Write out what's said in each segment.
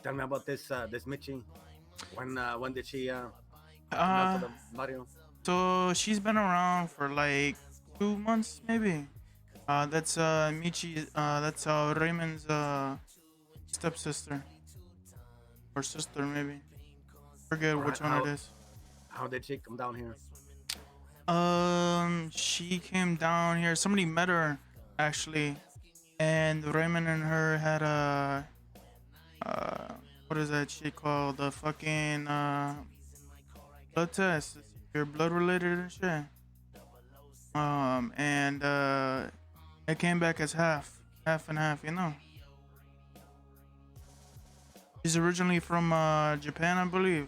Tell me about this Michi. When did she come down to Uh, the barrio? so she's been around for like 2 months, maybe. That's Michi. That's Raymond's stepsister or sister, maybe. Forget All right, which one it is. how did she come down here? She came down here. Somebody met her actually, and Raymond and her had a what is that shit called? The fucking blood test. It's if you're blood related and shit. And it came back as half and half. You know, she's originally from Japan, I believe.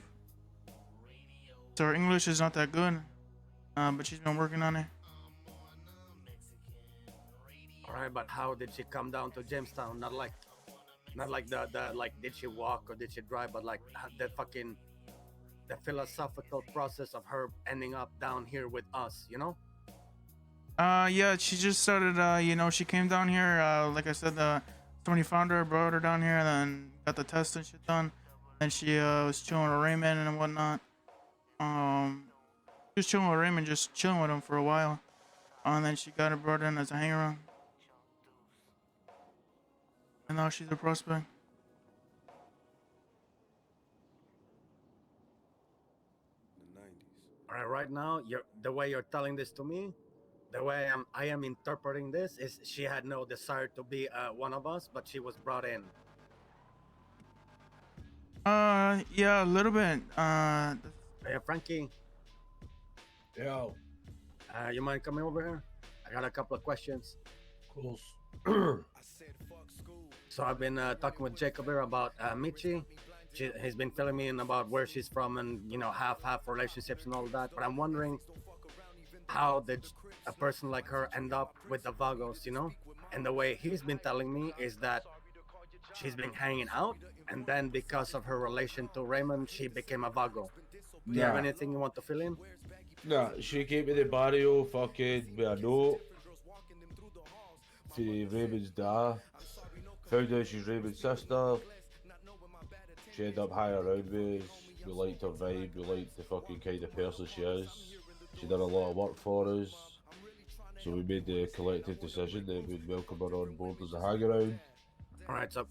So her English is not that good, but she's been working on it. All right, but how did she come down to Jamestown? Not like the like did she walk or did she drive, but like the fucking the philosophical process of her ending up down here with us, you know? Yeah, she just started. She came down here. Like I said, somebody found her, brought her down here, and then got the test and shit done. And she was chilling with Raymond and whatnot. Um, she was chilling with Raymond, just chilling with him for a while. And then she got her brought in as a hang around. And now she's a prospect. All right, right now, the way you're telling this to me, the way I am interpreting this is she had no desire to be one of us, but she was brought in. Yeah, a little bit. Hey, Frankie, Yo, you mind coming over here? I got a couple of questions. of course. So I've been talking with Jacob here about Michi. He's been filling me in about where she's from and half relationships and all that. But I'm wondering, how did a person like her end up with the Vagos? And the way he's been telling me is that she's been hanging out, and then because of her relation to Raymond, she became a Vago. Do you have Nah, anything you want to fill in? nah, she came to the barrio fucking with a note for Raymond's dad. Found out she's Raymond's sister. She ended up hanging around with us. We liked her vibe, we liked the fucking kind of person she is. She done a lot of work for us. So we made the collective decision that we'd welcome her on board as a hang around. All right, so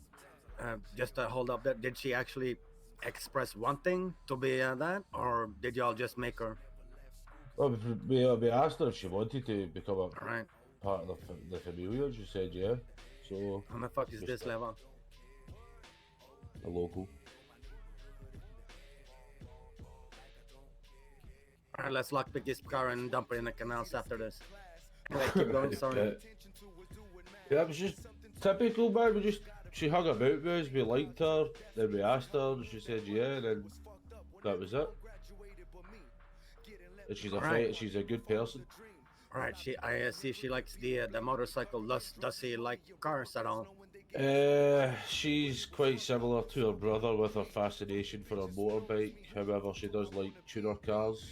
just to hold up there, did she actually express wanting to be that, or did y'all just make her? Well, we asked her if she wanted to become a All right, part of the familia, and she said yeah. So, how the fuck is this level? a local. All right, let's lockpick this car and dump it in the canals after this. Anyway, keep going, sorry. Yeah, it was just typical, man. She hung about with us, we liked her, then we asked her, and she said yeah, and then that was it. And she's a good person. All right, I see she likes the motorcycle. Does she like cars at all? She's quite similar to her brother with her fascination for her motorbike. However, she does like tuner cars.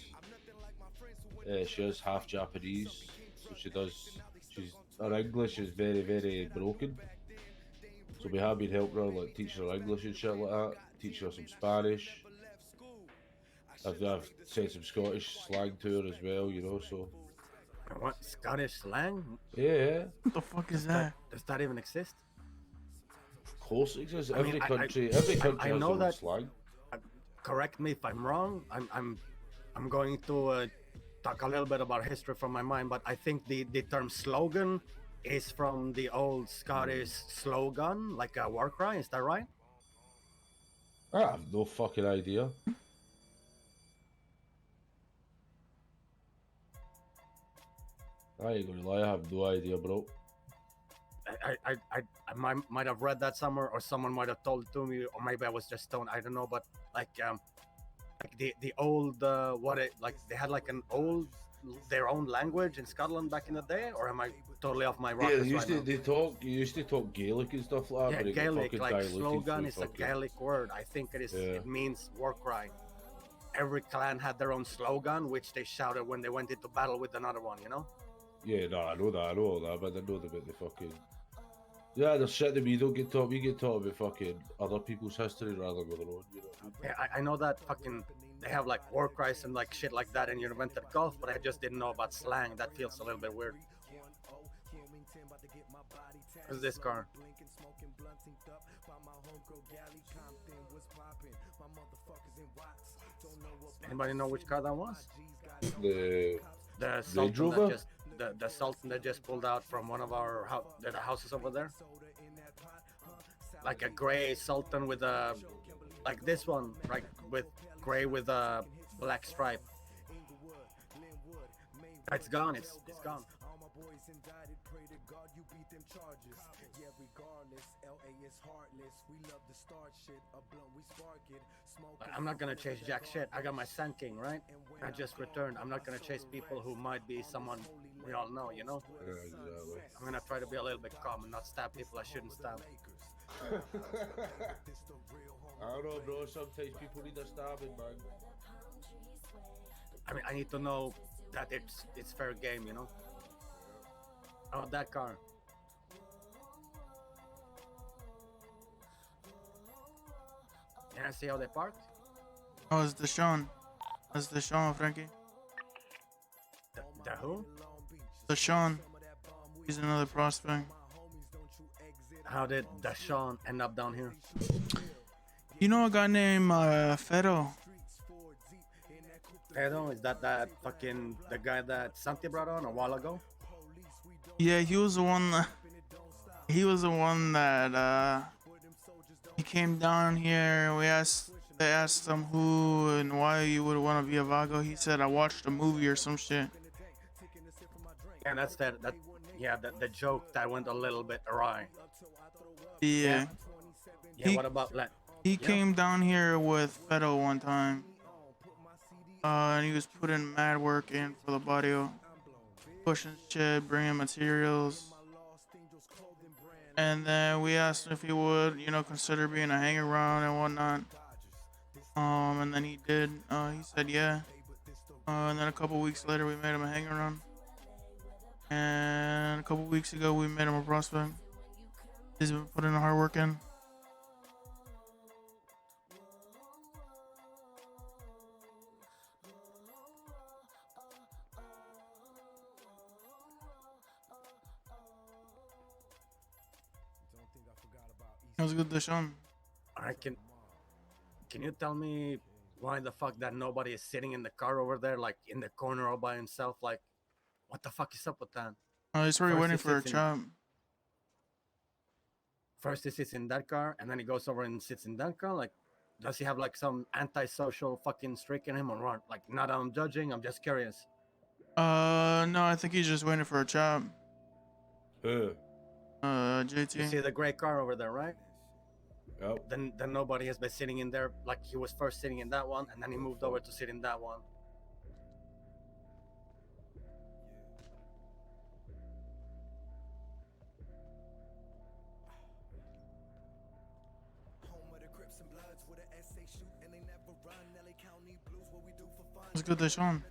She is half Japanese, so her English is very, very broken. So we have been helping her, like teaching her English and shit like that, teaching her some Spanish. I've said some Scottish slang to her as well, so What, Scottish slang? yeah, What the fuck is that? Does that even exist? of course it exists. I mean, Every I- country, I has their know own that. slang. Correct me if I'm wrong. I'm going to talk a little bit about history from my mind, but I think the term slogan is from the old Scottish slogan, like a war cry. Is that right? I have no fucking idea. I ain't gonna lie, I have no idea, bro. I might have read that somewhere, or someone might have told it to me, or maybe I was just stoned. I don't know, but like the old what it like they had like an old their own language in Scotland back in the day, or am I totally off my Yeah, rockers right now? you used to talk Gaelic and stuff like that, Yeah, but it got Gaelic, fucking like diluted slogan through is a fucking... Gaelic word. I think it is. Yeah. It means war cry. Every clan had their own slogan, which they shouted when they went into battle with another one. Yeah, no, I know all that, but I know about the fucking... Yeah, there's shit that we don't get taught. We get taught about fucking other people's history rather than our own, you know. Yeah, I know that fucking they have like war cries and like shit like that in your invented golf, but I just didn't know about slang. That feels a little bit weird. Who's this car? Anybody know which car that was? The Sultan Rover? that just the Sultan that just pulled out from one of our the houses over there. Like a gray Sultan with a like this one, right? With gray with a black stripe. It's gone. It's gone. I'm not gonna chase jack shit. I got my Sand King, right? I just returned. I'm not gonna chase people who might be someone we all know, you know? Yeah, exactly. I'm gonna try to be a little bit calm and not stab people I shouldn't stab. I don't know, bro. Sometimes people need a stabbing, man. I mean, I need to know that it's fair game, you know? Oh, that car. Can I see how they parked? Oh, it's Deshawn. That's Deshawn, Frankie. The who? Deshawn. He's another prospect. How did Deshawn end up down here? You know a guy named Fero? Pedro, is that fucking the guy that Santi brought on a while ago? Yeah, he was the one that he came down here. They asked him who and why you would want to be a Vago. He said, I watched a movie or some shit. Yeah, that's the joke that went a little bit awry. Yeah. Yeah, He- what about that? He came down here with Fedo one time. And he was putting mad work in for the barrio. Pushing shit, bringing materials. And then we asked him if he would, consider being a hanger around and whatnot. And then he did. He said yeah. And then a couple weeks later, we made him a hanger around. And a couple weeks ago, we made him a prospect. He's been putting the hard work in. That was a good Deshawn. Alright, can you tell me why the fuck that nobody is sitting in the car over there, like in the corner all by himself? Like, what the fuck is up with that? He's probably First waiting he for a sits in- chop. First he sits in that car, and then he goes over and sits in that car. Like, does he have like some antisocial fucking streak in him or what? Like, not I'm judging, I'm just curious. No, I think he's just waiting for a chop. Who? JT. You see the gray car over there, right? Yep. Then nobody has been sitting in there. Like, he was first sitting in that one, and then he moved over to sit in that one. That's good Deshawn.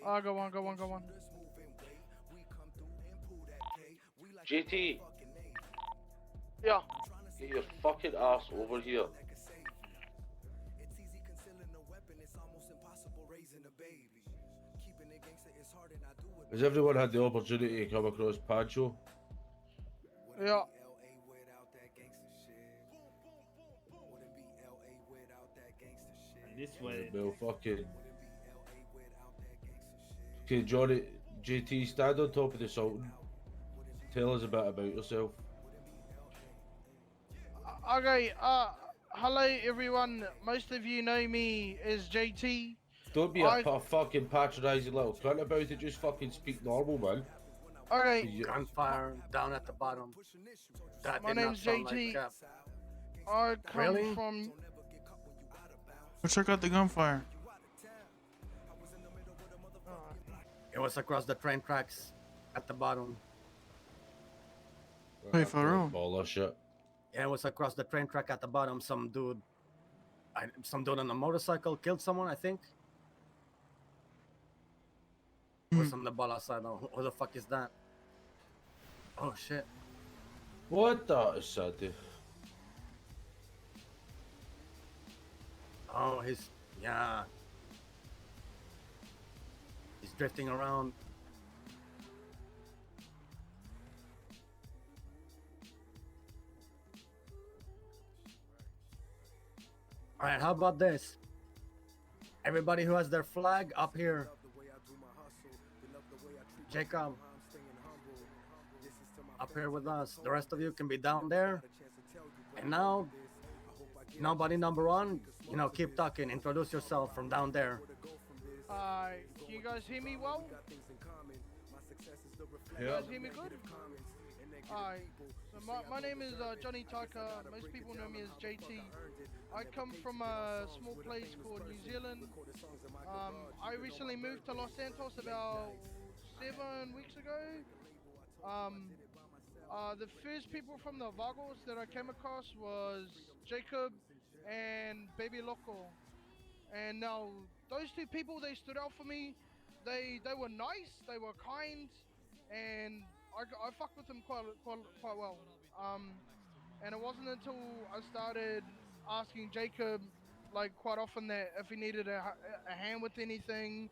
Oh, go on. JT, Yeah. get your fucking ass over here. Has everyone had the opportunity to come across Pancho? Yeah. This way. Well, fucking. Okay, Johnny, JT, stand on top of the Sultan. Tell us a bit about yourself. Okay. Hello everyone. Most of you know me as JT. Don't be a fucking patronising little cunt about it, just fucking speak normal, man. Okay. You- Gunfire down at the bottom. That My did not name's sound like JT. cap. I come Really? from. Go check out the gunfire. It was across the train tracks at the bottom. Wait, for real? Baller shit. Yeah, it was across the train track at the bottom. Some dude on a motorcycle killed someone, I think. Was on the bala side. Who the fuck is that? Oh shit. What the is that? Dude? Oh, he's drifting around. All right, how about this? Everybody who has their flag up here. Jacob, up here with us. The rest of you can be down there. And now, nobody number one, keep talking. Introduce yourself from down there. Can you guys hear me well? You Yeah. guys hear me good? Alright, so my name is Johnny Tucker. Most people know me as JT. I come from a small place called New Zealand. I recently moved to Los Santos about 7 weeks ago. The first people from the Vagos that I came across was Jacob and Baby Loco. And now those two people, they stood out for me. They were nice, they were kind, and I fucked with them quite well. And it wasn't until I started asking Jacob like quite often that if he needed a hand with anything.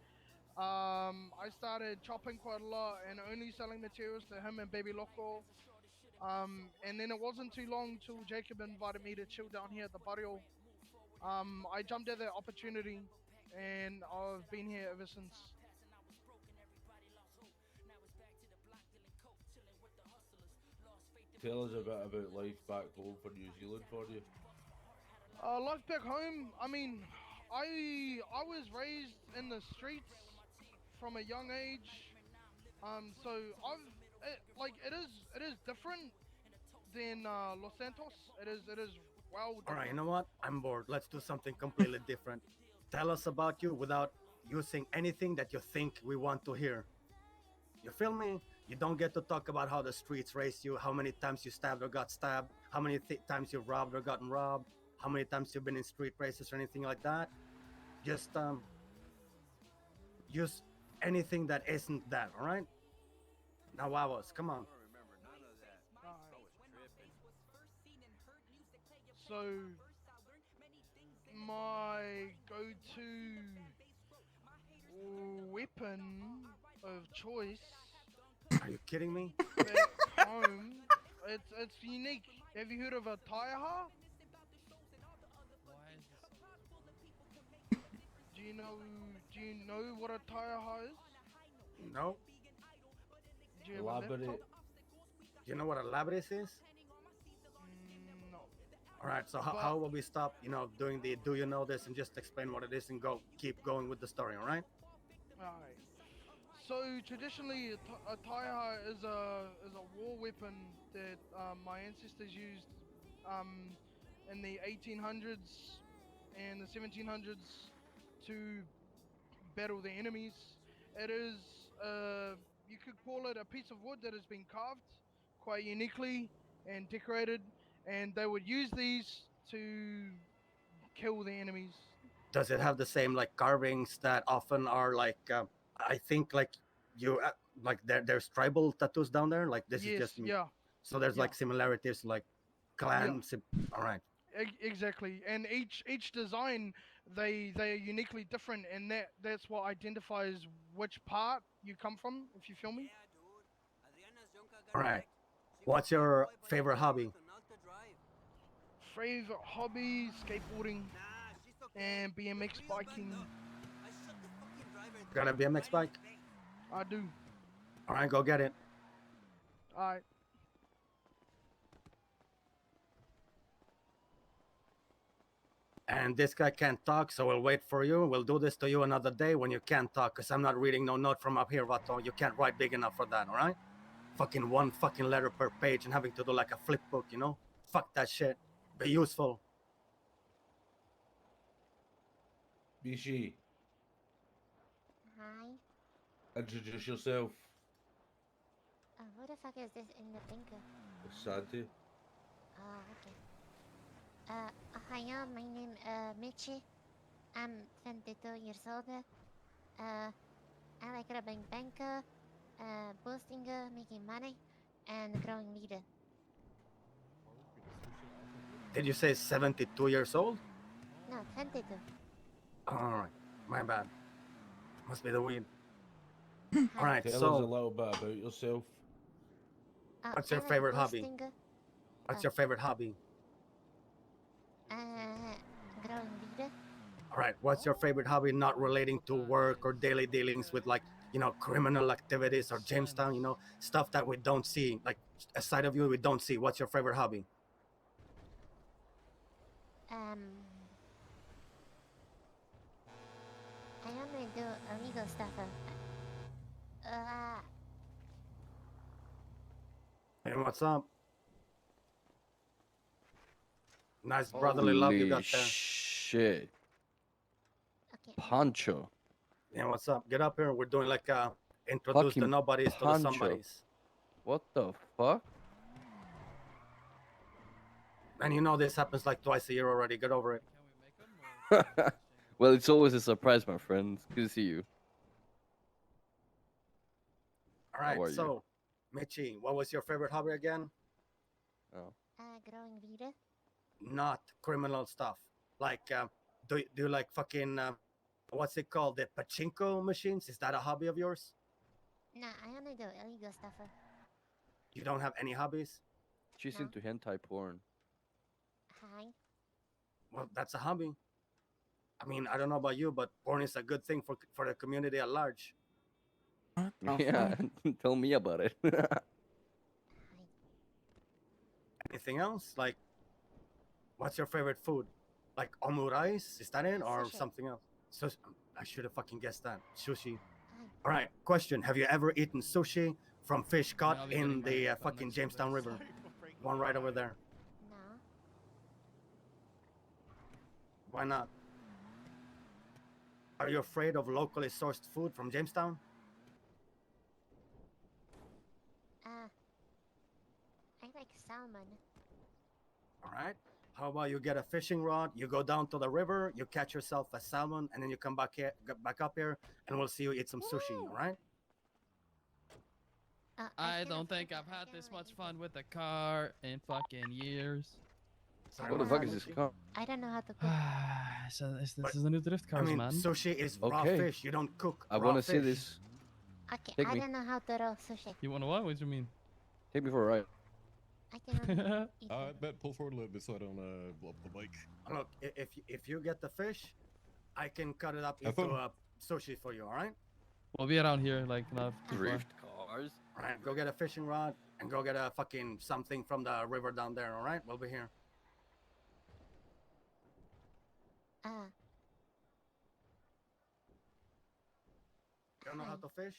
I started chopping quite a lot and only selling materials to him and Baby Loco. And then it wasn't too long till Jacob invited me to chill down here at the barrio. I jumped at that opportunity and I've been here ever since. Tell us a bit about life back home for New Zealand for you. Life back home, I mean, I was raised in the streets from a young age. So it is different than Los Santos. It is well different. All right, you know what? I'm bored. Let's do something completely different. Tell us about you without using anything that you think we want to hear. You feel me? You don't get to talk about how the streets race you, how many times you stabbed or got stabbed, how many times you've robbed or gotten robbed, how many times you've been in street races or anything like that. Just use anything that isn't that, all right? Now, Vagos, come on. So my go-to weapon of choice Are you kidding me? back home, it's unique. Have you heard of a taiaha? Do you know what a taiaha is? No? Do you have a Elaborate. laptop? You know what a labris is? No. All right, so how will we stop, doing the do you know this and just explain what it is and keep going with the story, all right? Alright. So traditionally, a taiaha is a war weapon that my ancestors used in the 1800s and the 1700s to battle the enemies. It is, you could call it a piece of wood that has been carved quite uniquely and decorated, and they would use these to kill the enemies. Does it have the same like carvings that often are like I think like there's tribal tattoos down there, like this is Yes, just me. yeah, So there's yeah. like similarities like clans. All right. Exactly. And each design, they are uniquely different, and that's what identifies which part you come from, if you feel me. All right. What's your favorite hobby? Favorite hobby, skateboarding and BMX biking. Got a BMX bike? I do. All right, go get it. Alright. And this guy can't talk, so we'll wait for you. We'll do this to you another day when you can't talk, because I'm not reading no note from up here, Vato. You can't write big enough for that, all right? Fucking one fucking letter per page and having to do like a flip book, Fuck that shit. be useful. Michi, Hi. introduce yourself. Who the fuck is this in the pink? It's Santi. Oh, okay. Hiya, my name Michi. I'm 22 years old. I like robbing bank, boosting, making money, and growing weed. Did you say 72 years old? No, 22. All right, my bad. Must be the weed. Hi. All right, Tell us a so little bit about yourself. what's I your like favorite hobby? boosting, What's your favorite hobby? growing weed. All right, what's your favorite hobby not relating to work or daily dealings with, like, criminal activities or Jamestown, stuff that we don't see, like a side of you we don't see. What's your favorite hobby? I only do illegal stuff. And what's up? Nice brotherly love you got there. Shit. Okay. Pancho. Yeah, what's up? Get up here. We're doing like introduce the Fucking nobodies to the Pancho. somebodies. What the fuck? And this happens like twice a year already. Get over it. Well, it's always a surprise, my friend. Good to see you. All right, How are you? so Michi, what was your favorite hobby again? Oh. Growing weed. Not criminal stuff. Like, do you like fucking what's it called? The pachinko machines? Is that a hobby of yours? No, I only do illegal stuff. You don't have any hobbies? She's No. into hentai porn. Hi. Well, that's a hobby. I mean, I don't know about you, but porn is a good thing for the community at large. What the Yeah, fuck? tell me about it. Hi. Anything else? Like, what's your favorite food? Like omurice? Is that it, or Sushi. something else? So I should have fucking guessed that. Sushi. Hi. All right. Question: have you ever eaten sushi from fish caught I'll be in getting the my fucking next Jamestown order. River? One right over there. No. Why not? Are you afraid of locally sourced food from Jamestown? I like salmon. All right. How about you get a fishing rod, you go down to the river, you catch yourself a salmon, and then you come back here, back up here, and we'll see you eat some sushi. All right? I don't think I've had this much fun with a car in fucking years. Sorry, What the what's fuck that, is this Michi? car? I don't know how to cook. So this But, is the new drift I cars, mean, man. sushi is raw Okay. fish. You don't cook I raw want to see fish. this. Okay, Take I me. don't know how to roll sushi. You wanna what? What do you mean? Take me for a ride. I can only eat I it. bet pull forward a little bit so I don't blow up the bike. Look, if you get the fish, I can cut it up Have into fun. sushi for you. All right? We'll be around here, like not too far. Drift cars. All right. Go get a fishing rod and go get a fucking something from the river down there. All right? We'll be here. You don't know how Hi. to fish?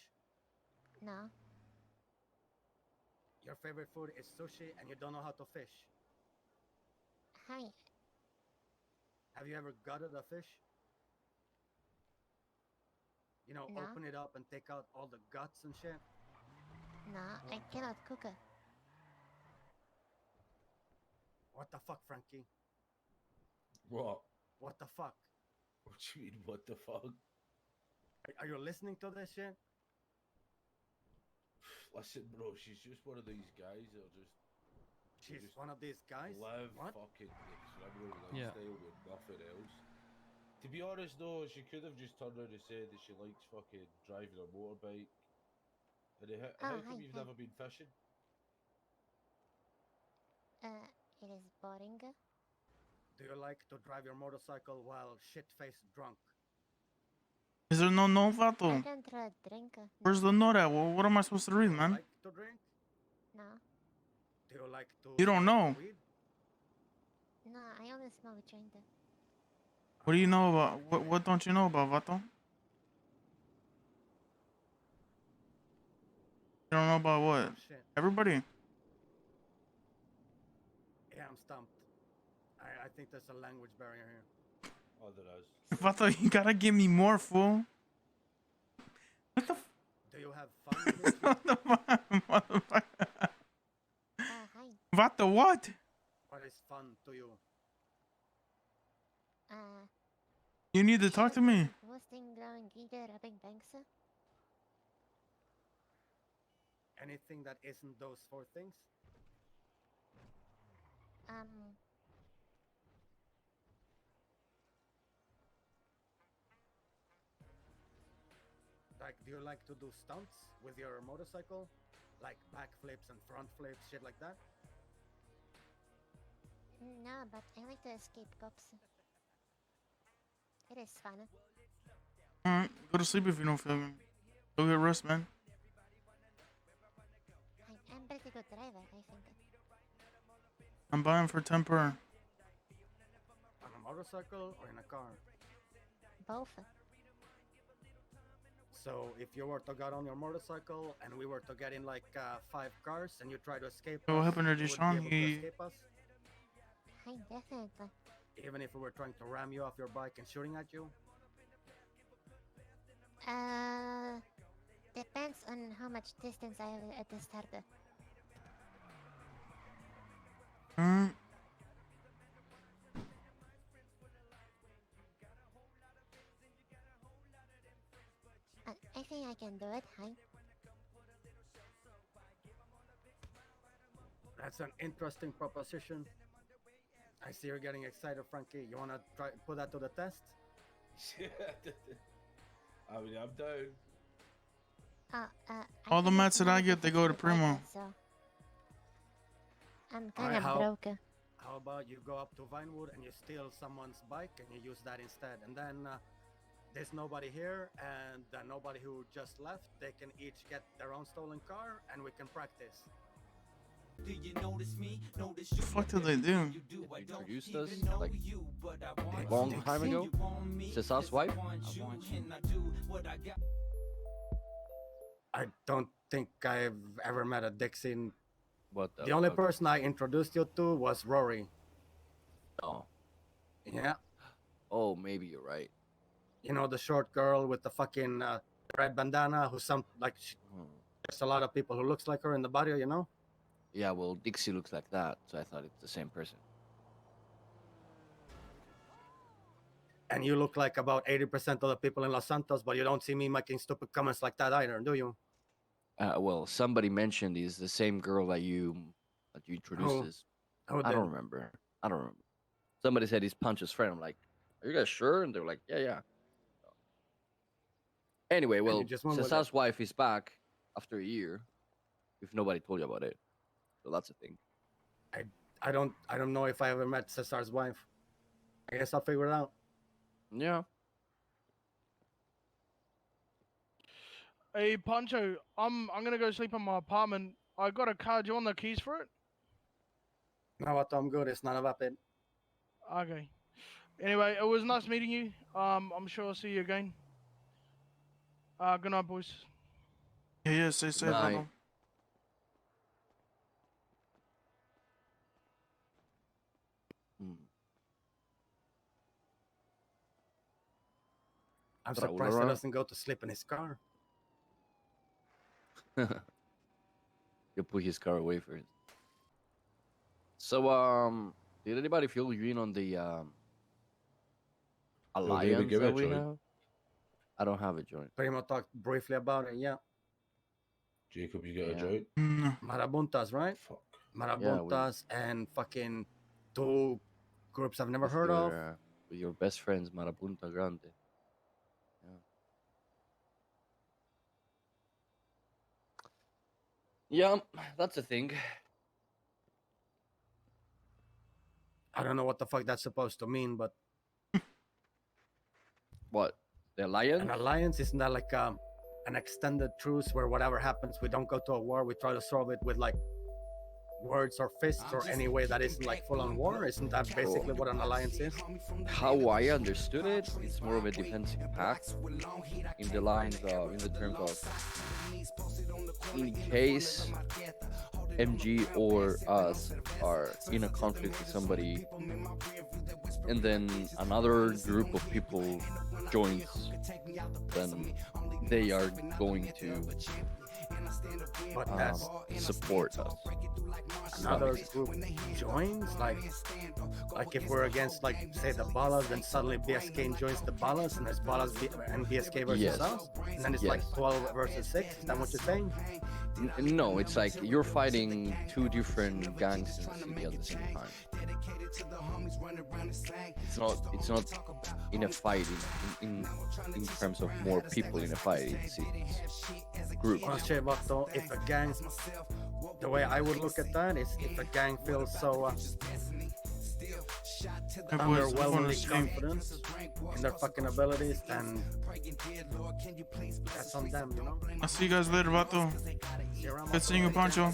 No. Your favorite food is sushi, and you don't know how to fish. Hi. Have you ever gutted a fish? No. Open it up and take out all the guts and shit. No, I cannot cook it. What the fuck, Frankie? What? What the fuck? What you mean? What the fuck? Are you listening to this shit? Listen, bro. She's just one of these guys that are just She's just one of these guys? live What? fucking the criminal Yeah. lifestyle with nothing else. To be honest, though, she could have just turned around and said that she likes fucking driving a motorbike. And how come hi, you've hi. never been fishing? It is boring. Do you like to drive your motorcycle while shit-faced drunk? Is there no I Vato? don't drink. Where's the note at? Well, what am I supposed to read, Do you man? like to drink? No. Do you like to You don't smoke know. weed? No, I only smoke joint. What do you know about? What don't you know about Vato? You don't know about what? Oh, shit. Everybody. Yeah, I'm stumped. I think there's a language barrier here. Oh, there is. Vato, you gotta give me more, fool. What the Do you have fun with it? what the fuck, motherfucker? Hi. Vato, what? What is fun to you? You need to talk to me. Boosting, growing, eager, rubbing banks. Anything that isn't those 4 things? Like, do you like to do stunts with your motorcycle? Like backflips and front flips, shit like that? No, but I like to escape cops. It is fun. Alright, go to sleep if you don't feel good. Go get rest, man. I'm pretty good driver, I think. I'm buying for temper. On a motorcycle or in a car? Both. So if you were to get on your motorcycle and we were to get in like 5 cars and you try to escape So what us, happened to you would be Deshawn? able to He escape us? Hi, definitely. Even if we were trying to ram you off your bike and shooting at you? Depends on how much distance I have at the start. Alright. I think I can do it. Hi. That's an interesting proposition. I see you're getting excited, Frankie. You wanna try put that to the test? I mean, I'm down. All the mats that I get, they go to Primo. So I'm Alright, kind of broke. How about you go up to Vinewood and you steal someone's bike and you use that instead? And then there's nobody here and nobody who just left. They can each get their own stolen car and we can practice. Do you notice me? Notice The fuck did they do? You introduced us like a long time ago. Cesar's wife. I don't think I've ever met a Dixie. What The only person I introduced you to was Rory. Oh. Yeah. Oh, maybe you're right. You know, the short girl with the fucking red bandana who's there's a lot of people who looks like her in the barrio, you know? Yeah, well, Dixie looks like that, so I thought it's the same person. And you look like about 80% of the people in Los Santos, but you don't see me making stupid comments like that either, do you? Well, somebody mentioned he's the same girl that you introduced us. Who I did? don't remember. Somebody said he's Pancho's friend. I'm like, are you guys sure? And they're like, yeah. Anyway, well, you just went with Cesar's wife is back after a year. If nobody told you about it, so that's a thing. I don't know if I ever met Cesar's wife. I guess I'll figure it out. Yeah. Hey Pancho, I'm gonna go sleep in my apartment. I got a car. Do you want the keys for it? No, I'm good. It's none of it. Okay. Anyway, it was nice meeting you. I'm sure I'll see you again. Good night, boys. Yeah, stay safe, Night. Vato. I'm Raul surprised he Lara. doesn't go to sleep in his car. He'll put his car away first. So, did anybody fill you in on the alliance give that it, we Joey. have? I don't have it, Joey. Primo talked briefly about it, yeah. Jacob, you get a Yeah. joint? No. Marabuntas, right? Fuck. Marabuntas and fucking 2 groups I've never With heard of. with your best friends, Marabunta Grande. Yeah, that's a thing. I don't know what the fuck that's supposed to mean, but What? The alliance? an alliance isn't that like an extended truce where whatever happens, we don't go to a war, we try to solve it with like words or fists or any way that isn't like full on war? Isn't that basically what an alliance is? How I understood it, it's more of a defensive pact in the lines of, in the terms of, in case MG or us are in a conflict with somebody, and then another group of people joins, then they are going to But that's support us. another group joins, like if we're against, like, say, the Ballas, then suddenly BSK joins the Ballas, and there's Ballas and BSK versus Yes. us, and then it's Yes. like 12 versus 6. Is that what you're saying? No, it's like you're fighting two different gangs in the city at the same time. It's not in a fight in terms of more people in a fight. It's groups. Honestly, but though, if a gang, the way I would look at that is, if a gang feels so underwhelmingly confident in their fucking abilities, then that's on them, you know? I'll see you guys later, Vato. See you around, Good seeing you, Pancho.